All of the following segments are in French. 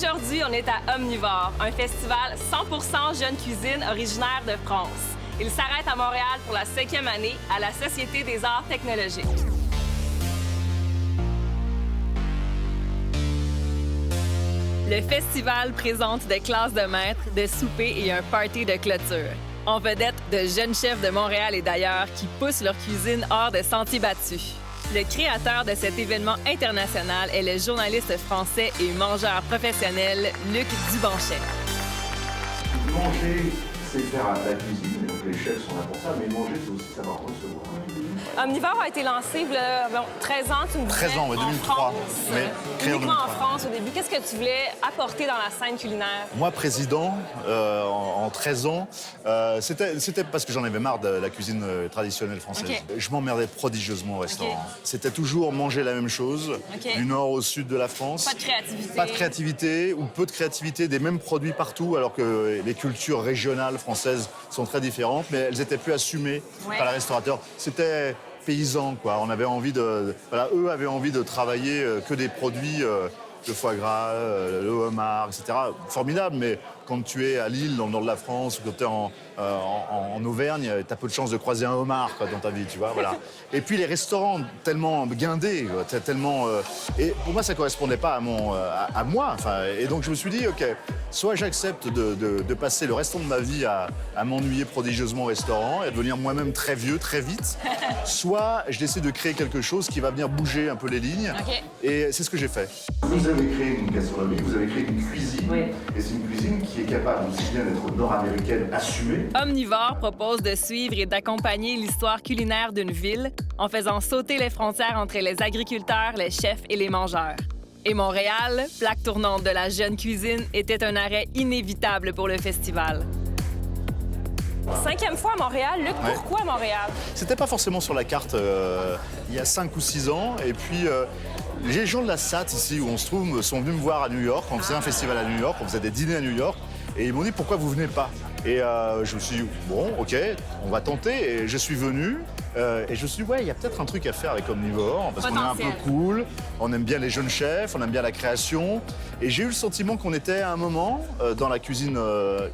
Aujourd'hui, on est à Omnivore, un festival 100% jeune cuisine originaire de France. Il s'arrête à Montréal pour la 5e année à la Société des arts technologiques. Le festival présente des classes de maîtres, des soupers et un party de clôture. En vedette, de jeunes chefs de Montréal et d'ailleurs qui poussent leur cuisine hors des sentiers battus. Le créateur de cet événement international est le journaliste français et mangeur professionnel Luc Dubanchet. Manger, c'est faire la cuisine, donc les chefs sont là pour ça, mais manger, c'est aussi savoir recevoir. Omnivore a été lancé il y a 13 ans, tu me disais, 13 ans, oui, 2003. Mais créé en uniquement en 2003. France au début. Qu'est-ce que tu voulais apporter dans la scène culinaire? Moi, président, en 13 ans, c'était parce que j'en avais marre de la cuisine traditionnelle française. Okay. Je m'emmerdais prodigieusement au restaurant. Okay. C'était toujours manger la même chose, Okay. du nord au sud de la France. Pas de créativité. Pas de créativité ou peu de créativité, des mêmes produits partout, alors que les cultures régionales françaises sont très différentes, mais elles étaient plus assumées par les restaurateurs. C'était paysan, quoi. On avait envie de... Voilà, eux avaient envie de travailler que des produits, le foie gras, le homard, etc. Formidable, mais quand tu es à Lille, dans le nord de la France, ou quand tu es en Auvergne, tu as peu de chances de croiser un homard, quoi, dans ta vie, tu vois, voilà. Et puis les restaurants tellement guindés, quoi, tellement... Et pour moi, ça correspondait pas à moi. Enfin, et donc je me suis dit, OK, soit j'accepte de passer le restant de ma vie à m'ennuyer prodigieusement au restaurant et devenir moi-même très vieux, très vite, soit je décide de créer quelque chose qui va venir bouger un peu les lignes. Okay. Et c'est ce que j'ai fait. Vous avez créé une gastronomie, vous avez créé une cuisine, et c'est une cuisine qui est capable aussi bien d'être nord-américaine assumée. Omnivore propose de suivre et d'accompagner l'histoire culinaire d'une ville en faisant sauter les frontières entre les agriculteurs, les chefs et les mangeurs. Et Montréal, plaque tournante de la jeune cuisine, était un arrêt inévitable pour le festival. 5e fois à Montréal. Luc, pourquoi Montréal? C'était pas forcément sur la carte il y a 5 ou 6 ans. Et puis, les gens de la SAT, ici où on se trouve, sont venus me voir à New York. On faisait un festival à New York, on faisait des dîners à New York. Et ils m'ont dit, pourquoi vous venez pas? Et je me suis dit, bon, OK, on va tenter. Et je suis venu. Et je me suis dit, ouais, il y a peut-être un truc à faire avec Omnivore, parce qu'on est un peu cool, on aime bien les jeunes chefs, on aime bien la création. Et j'ai eu le sentiment qu'on était à un moment, dans la cuisine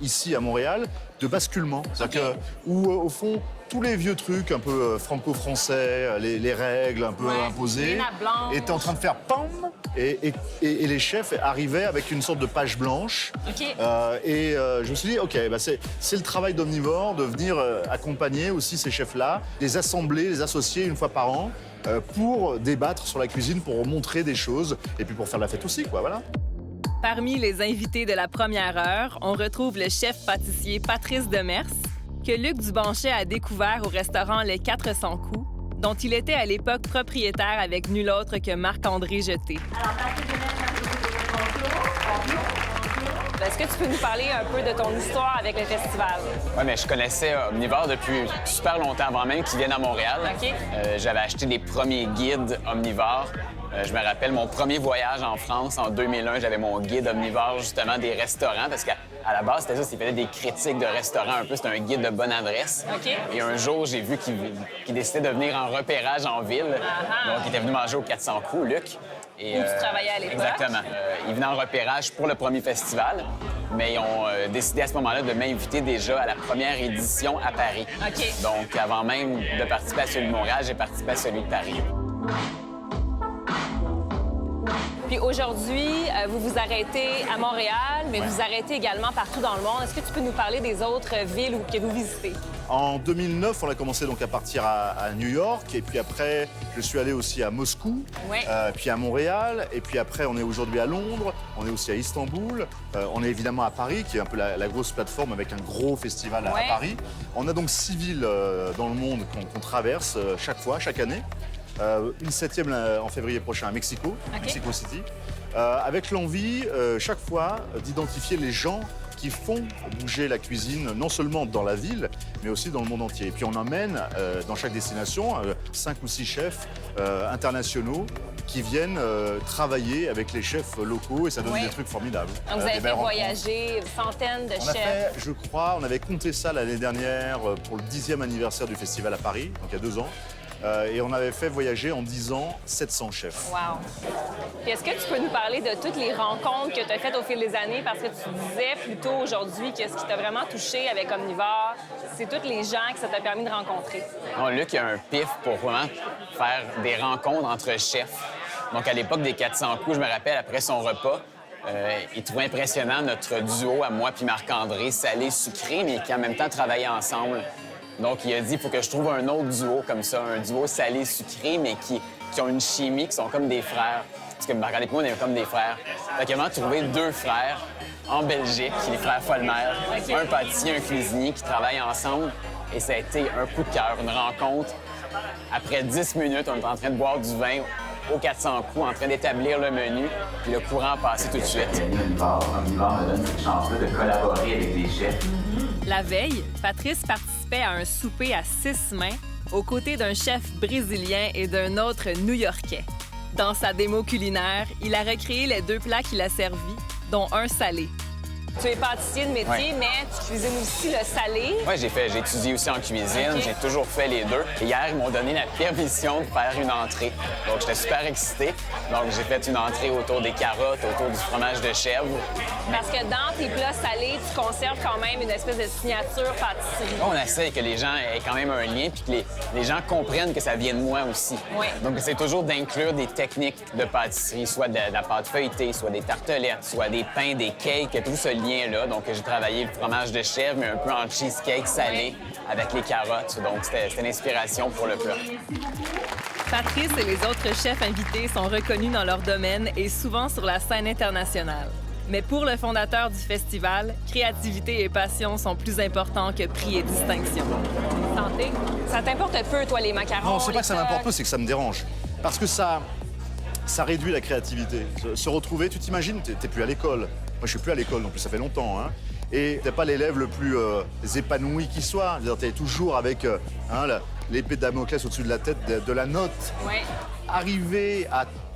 ici à Montréal, de basculement. C'est-à-dire où, au fond, tous les vieux trucs un peu franco-français, les règles un peu imposées, étaient en train de faire PAM, et les chefs arrivaient avec une sorte de page blanche. Je me suis dit, OK, bah c'est le travail d'Omnivore de venir accompagner aussi ces chefs-là, les assembler, les associer une fois par an pour débattre sur la cuisine, pour montrer des choses et puis pour faire la fête aussi, quoi, voilà. Parmi les invités de la première heure, on retrouve le chef pâtissier Patrice Demers, que Luc Dubanchet a découvert au restaurant Les 400 coups, dont il était à l'époque propriétaire avec nul autre que Marc-André Jeté. Alors, Patrice Demers, bonjour. Est-ce que tu peux nous parler un peu de ton histoire avec le festival? Oui, mais je connaissais Omnivore depuis super longtemps, avant même qu'ils viennent à Montréal. OK. J'avais acheté des premiers guides Omnivore. Je me rappelle mon premier voyage en France, en 2001, j'avais mon guide Omnivore, justement, des restaurants, parce qu'à la base, c'était ça, c'était faisait des critiques de restaurants un peu, c'était un guide de bonne adresse. OK. Et un jour, j'ai vu qu'il décidait de venir en repérage en ville. Donc, il était venu manger aux 400 coups, Luc. Et, Où tu travaillais à l'époque. Exactement. Il venait en repérage pour le premier festival, mais ils ont décidé à ce moment-là de m'inviter déjà à la première édition à Paris. OK. Donc, avant même de participer à celui de Montréal, j'ai participé à celui de Paris. Puis aujourd'hui, vous vous arrêtez à Montréal, mais vous vous arrêtez également partout dans le monde. Est-ce que tu peux nous parler des autres villes que vous visitez? En 2009, on a commencé donc à partir à New York, et puis après, je suis allé aussi à Moscou, puis à Montréal, et puis après, on est aujourd'hui à Londres, on est aussi à Istanbul, on est évidemment à Paris, qui est un peu la grosse plateforme avec un gros festival à Paris. On a donc 6 villes dans le monde qu'on traverse chaque année. Une 7e en février prochain à Mexico, Mexico City, avec l'envie chaque fois d'identifier les gens qui font bouger la cuisine, non seulement dans la ville, mais aussi dans le monde entier. Et puis on emmène dans chaque destination 5 ou 6 chefs internationaux qui viennent travailler avec les chefs locaux, et ça donne des trucs formidables. Donc vous avez fait voyager une centaine de chefs. Je crois, on avait compté ça l'année dernière pour le 10e anniversaire du festival à Paris, donc il y a 2 ans. Et on avait fait voyager en 10 ans 700 chefs. Wow. Puis est-ce que tu peux nous parler de toutes les rencontres que tu as faites au fil des années? Parce que tu disais plus tôt aujourd'hui que ce qui t'a vraiment touché avec Omnivore, c'est tous les gens que ça t'a permis de rencontrer. Non, Luc a un pif pour vraiment faire des rencontres entre chefs. Donc, à l'époque des 400 coups, je me rappelle, après son repas, il trouvait impressionnant notre duo à moi puis Marc-André, salé-sucré, mais qui en même temps travaillaient ensemble. Donc, il a dit, il faut que je trouve un autre duo comme ça, un duo salé-sucré, mais qui ont une chimie, qui sont comme des frères. Parce que Marc-André et moi, on est comme des frères. Fait qu'il a vraiment trouvé 2 frères en Belgique, les frères Folmer, un pâtissier, un cuisinier qui travaillent ensemble. Et ça a été un coup de cœur, une rencontre. Après 10 minutes, on est en train de boire du vin aux 400 coups, en train d'établir le menu, puis le courant a passé tout de suite. Omnivore me donne cette chance-là de collaborer avec des chefs. La veille, Patrice participait à un souper à 6 mains aux côtés d'un chef brésilien et d'un autre New-Yorkais. Dans sa démo culinaire, il a recréé les 2 plats qu'il a servis, dont un salé. Tu es pâtissier de métier, mais tu cuisines aussi le salé. Oui, j'ai étudié aussi en cuisine. J'ai toujours fait les 2. Et hier, ils m'ont donné la permission de faire une entrée. Donc, j'étais super excité. Donc, j'ai fait une entrée autour des carottes, autour du fromage de chèvre. Parce que dans tes plats salés, tu conserves quand même une espèce de signature pâtisserie. On essaie que les gens aient quand même un lien puis que les gens comprennent que ça vient de moi aussi. Oui. Donc, c'est toujours d'inclure des techniques de pâtisserie, soit de la pâte feuilletée, soit des tartelettes, soit des pains, des cakes, tout ce lien-là. Donc, j'ai travaillé le fromage de chèvre, mais un peu en cheesecake salé avec les carottes. Donc, c'était une inspiration pour le plat. Patrice et les autres chefs invités sont reconnus dans leur domaine et souvent sur la scène internationale. Mais pour le fondateur du festival, créativité et passion sont plus importants que prix et distinction. Santé. Ça t'importe peu, toi, les macarons? Non, c'est pas que ça m'importe peu, c'est que ça me dérange. Parce que ça réduit la créativité. Se retrouver, tu t'imagines, t'es plus à l'école. Moi, je suis plus à l'école non plus, ça fait longtemps, hein. Et t'es pas l'élève le plus épanoui qui soit. T'es toujours avec l'épée de Damoclès au-dessus de la tête de la note. Ouais. Arriver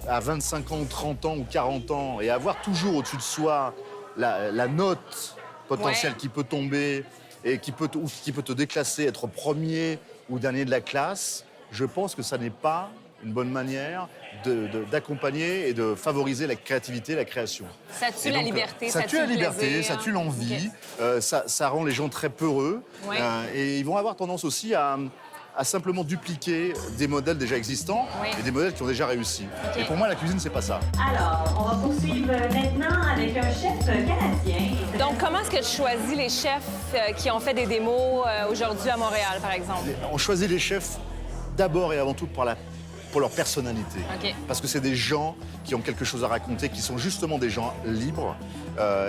à 25 ans, 30 ans ou 40 ans et avoir toujours au-dessus de soi la note potentielle qui peut tomber et qui peut te déclasser, être premier ou dernier de la classe, je pense que ça n'est pas une bonne manière d'accompagner et de favoriser la créativité, la création. Ça tue la liberté, ça tue la liberté, plaisir. ça tue l'envie, ça rend les gens très peureux. Ouais. Et ils vont avoir tendance aussi à simplement dupliquer des modèles déjà existants et des modèles qui ont déjà réussi. Et pour moi, la cuisine, c'est pas ça. Alors, on va poursuivre maintenant avec un chef canadien. Donc, comment est-ce que tu choisis les chefs qui ont fait des démos aujourd'hui à Montréal, par exemple? On choisit les chefs d'abord et avant tout pour leur personnalité. OK. Parce que c'est des gens qui ont quelque chose à raconter, qui sont justement des gens libres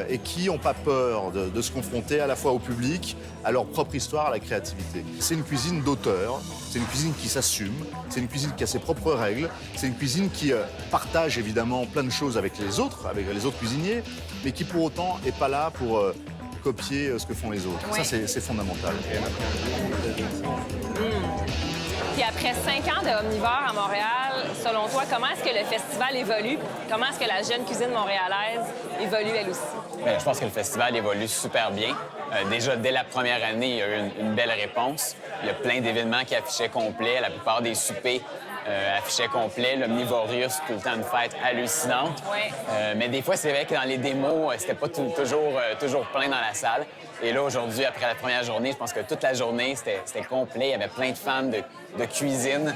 et qui n'ont pas peur de se confronter à la fois au public, à leur propre histoire, à la créativité. C'est une cuisine d'auteur, c'est une cuisine qui s'assume, c'est une cuisine qui a ses propres règles, c'est une cuisine qui partage évidemment plein de choses avec les autres cuisiniers, mais qui pour autant n'est pas là pour copier ce que font les autres. Ouais. Ça, c'est fondamental. Puis après 5 ans de Omnivore à Montréal, selon toi, comment est-ce que le festival évolue? Comment est-ce que la jeune cuisine montréalaise évolue elle aussi? Bien, je pense que le festival évolue super bien. Déjà, dès la première année, il y a eu une belle réponse. Il y a plein d'événements qui affichaient complet. La plupart des soupers affichaient complet. L'Omnivorius, tout le temps une fête hallucinante. Ouais. Mais des fois, c'est vrai que dans les démos, c'était pas toujours plein dans la salle. Et là, aujourd'hui, après la première journée, je pense que toute la journée, c'était complet. Il y avait plein de fans de cuisine,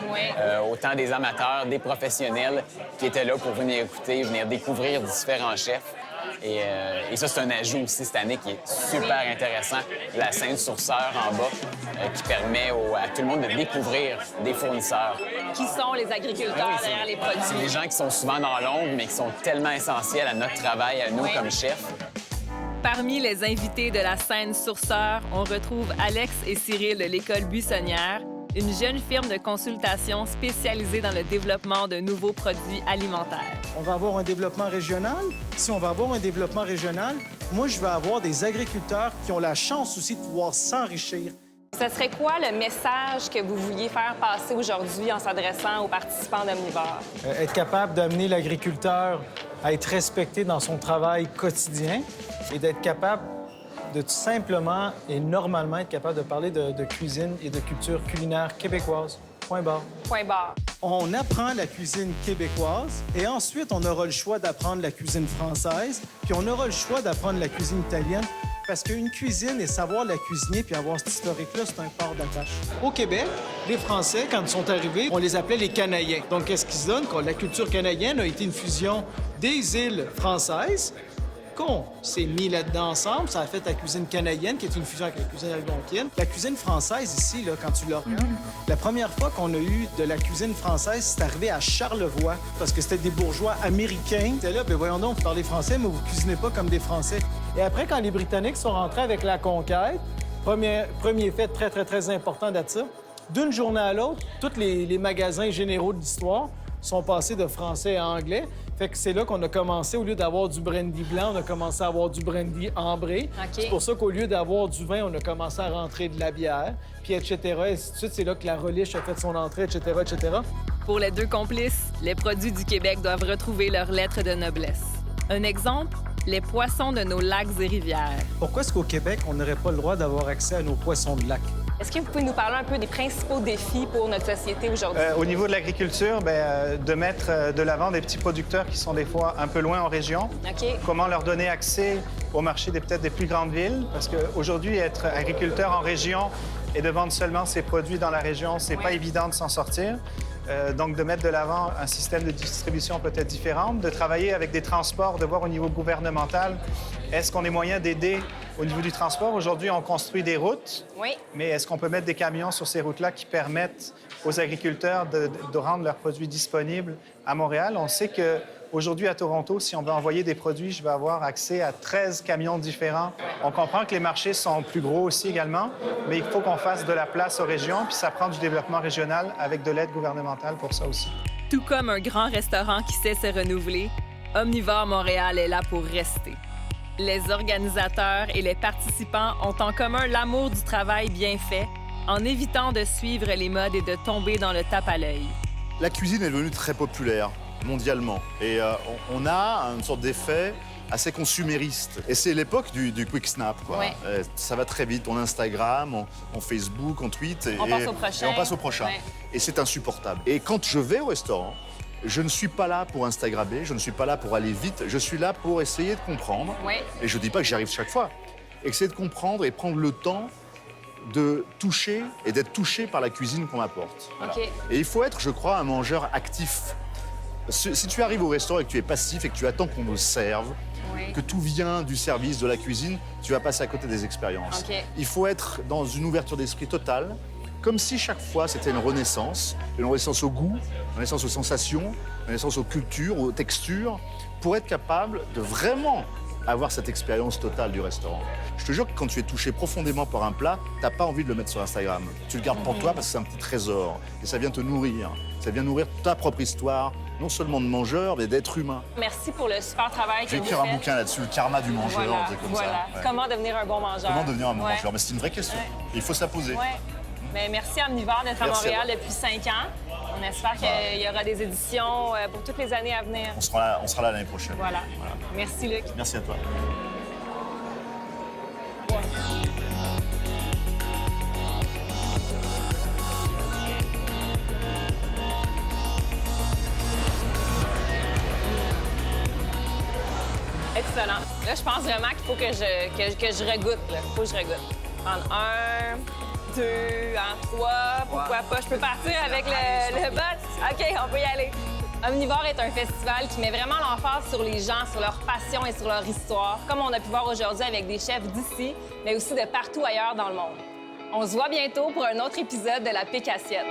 autant des amateurs, des professionnels qui étaient là pour venir écouter, venir découvrir différents chefs. Et ça, c'est un ajout aussi cette année qui est super intéressant. La scène sourceur en bas qui permet à tout le monde de découvrir des fournisseurs. Qui sont les agriculteurs derrière les produits? C'est des gens qui sont souvent dans l'ombre, mais qui sont tellement essentiels à notre travail, à nous comme chefs. Parmi les invités de la scène sourceur, on retrouve Alex et Cyril de l'École Buissonnière, une jeune firme de consultation spécialisée dans le développement de nouveaux produits alimentaires. On va avoir un développement régional. Si on va avoir un développement régional, moi, je vais avoir des agriculteurs qui ont la chance aussi de pouvoir s'enrichir. Ce serait quoi le message que vous vouliez faire passer aujourd'hui en s'adressant aux participants d'Omnivore? Être capable d'amener l'agriculteur à être respecté dans son travail quotidien et d'être capable de tout simplement et normalement être capable de parler de cuisine et de culture culinaire québécoise. Point barre. Point barre. On apprend la cuisine québécoise et ensuite, on aura le choix d'apprendre la cuisine française, puis on aura le choix d'apprendre la cuisine italienne. Parce qu'une cuisine et savoir la cuisiner puis avoir cet historique-là, c'est un port d'attache. Au Québec, les Français, quand ils sont arrivés, on les appelait les Canadiens. Donc, qu'est-ce qui se donne? La culture canadienne a été une fusion des îles françaises qu'on s'est mis là-dedans ensemble. Ça a fait la cuisine canadienne, qui est une fusion avec la cuisine algonquienne. La cuisine française, ici, là, quand tu la regardes, la première fois qu'on a eu de la cuisine française, c'est arrivé à Charlevoix, parce que c'était des bourgeois américains. C'était là, bien voyons donc, vous parlez français, mais vous cuisinez pas comme des Français. Et après, quand les Britanniques sont rentrés avec la conquête, premier fait très, très, très important d'être d'une journée à l'autre, tous les magasins généraux de l'histoire sont passés de français à anglais. Fait que c'est là qu'on a commencé, au lieu d'avoir du brandy blanc, on a commencé à avoir du brandy ambré. Okay. C'est pour ça qu'au lieu d'avoir du vin, on a commencé à rentrer de la bière, puis etc. Et ainsi de suite, c'est là que la Relish a fait son entrée, etc., etc. Pour les deux complices, les produits du Québec doivent retrouver leur lettre de noblesse. Un exemple, les poissons de nos lacs et rivières. Pourquoi est-ce qu'au Québec, on n'aurait pas le droit d'avoir accès à nos poissons de lac? Est-ce que vous pouvez nous parler un peu des principaux défis pour notre société aujourd'hui? Au niveau de l'agriculture, de mettre de l'avant des petits producteurs qui sont des fois un peu loin en région. Okay. Comment leur donner accès au marché peut-être des plus grandes villes? Parce qu'aujourd'hui, être agriculteur en région et de vendre seulement ses produits dans la région, c'est pas évident de s'en sortir. Donc, de mettre de l'avant un système de distribution peut-être différent, de travailler avec des transports, de voir au niveau gouvernemental, est-ce qu'on a moyen d'aider au niveau du transport? Aujourd'hui, on construit des routes, mais est-ce qu'on peut mettre des camions sur ces routes-là qui permettent aux agriculteurs de rendre leurs produits disponibles à Montréal? On sait qu'aujourd'hui, à Toronto, si on veut envoyer des produits, je vais avoir accès à 13 camions différents. On comprend que les marchés sont plus gros aussi également, mais il faut qu'on fasse de la place aux régions, puis ça prend du développement régional avec de l'aide gouvernementale pour ça aussi. Tout comme un grand restaurant qui sait se renouveler, Omnivore Montréal est là pour rester. Les organisateurs et les participants ont en commun l'amour du travail bien fait, en évitant de suivre les modes et de tomber dans le tape à l'œil. La cuisine est devenue très populaire mondialement et on a une sorte d'effet assez consumériste. Et c'est l'époque du quick snap, quoi. Ouais. Ça va très vite, on Instagram, on Facebook, on tweet on passe au prochain. Ouais. Et c'est insupportable. Et quand je vais au restaurant, je ne suis pas là pour Instagrammer, je ne suis pas là pour aller vite, je suis là pour essayer de comprendre. Ouais. Et je ne dis pas que j'y arrive chaque fois. Essayer de comprendre et prendre le temps de toucher et d'être touché par la cuisine qu'on m'apporte. Voilà. Okay. Et il faut être, je crois, un mangeur actif. Si tu arrives au restaurant et que tu es passif et que tu attends qu'on nous serve, que tout vient du service, de la cuisine, tu vas passer à côté des expériences. Okay. Il faut être dans une ouverture d'esprit totale, comme si chaque fois c'était une renaissance au goût, une renaissance aux sensations, une renaissance aux cultures, aux textures, pour être capable de vraiment avoir cette expérience totale du restaurant. Je te jure que quand tu es touché profondément par un plat, t'as pas envie de le mettre sur Instagram. Tu le gardes pour toi parce que c'est un petit trésor et ça vient te nourrir. Ça vient nourrir ta propre histoire, non seulement de mangeur, mais d'être humain. Merci pour le super travail que vous faites. Je vais écrire un bouquin là-dessus, le karma du mangeur, un truc comme ça. Ouais. Comment devenir un bon mangeur. Comment devenir un bon mangeur? Mais c'est une vraie question. Il faut se la poser. Mais merci à Omnivore d'être à Montréal depuis 5 ans. On espère qu'il y aura des éditions pour toutes les années à venir. On sera là l'année prochaine. Voilà. Merci, Luc. Merci à toi. Excellent. Là, je pense vraiment qu'il faut que je regoute. Il faut que je regoute. Prendre 1, 2, 3, pourquoi pas? Je peux partir avec le bot? OK, on peut y aller. Omnivore est un festival qui met vraiment l'emphase sur les gens, sur leur passion et sur leur histoire, comme on a pu voir aujourd'hui avec des chefs d'ici, mais aussi de partout ailleurs dans le monde. On se voit bientôt pour un autre épisode de La Pique Assiette.